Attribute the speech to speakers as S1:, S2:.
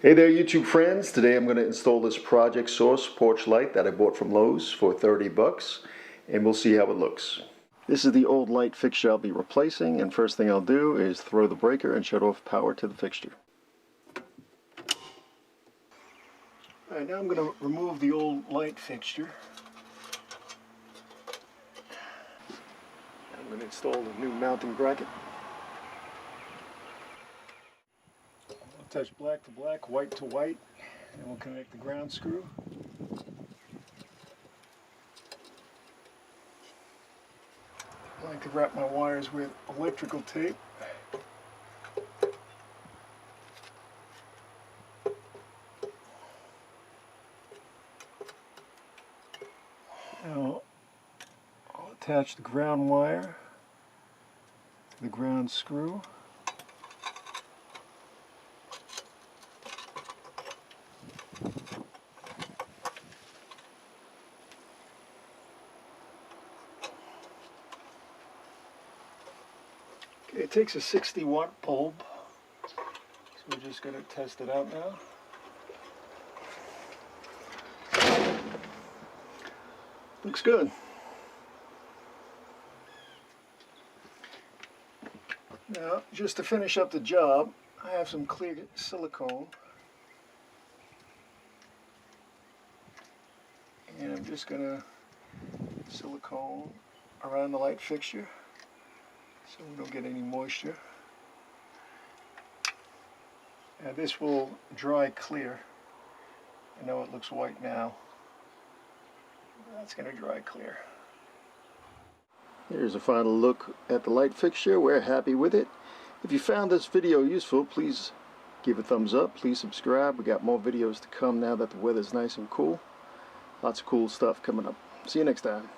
S1: Hey there YouTube friends, today I'm going to install this Project Source porch light that I bought from Lowe's for 30 bucks and we'll see how it looks. This is the old light fixture I'll be replacing, and first thing I'll do is throw the breaker and shut off power to the fixture. Alright, now I'm going to remove the old light fixture. I'm going to install the new mounting bracket. Touch black to black, white to white, and we'll connect the ground screw. I like to wrap my wires with electrical tape. Now I'll attach the ground wire to the ground screw. Okay, it takes a 60-watt bulb, so we're just going to test it out now. Looks good. Now, just to finish up the job, I have some clear silicone, and I'm just going to silicone around the light fixture so we don't get any moisture. Now this will dry clear. I know it looks white now. That's going to dry clear. Here's a final look at the light fixture. We're happy with it. If you found this video useful, please give a thumbs up. Please subscribe. We got more videos to come now that the weather's nice and cool. Lots of cool stuff coming up. See you next time.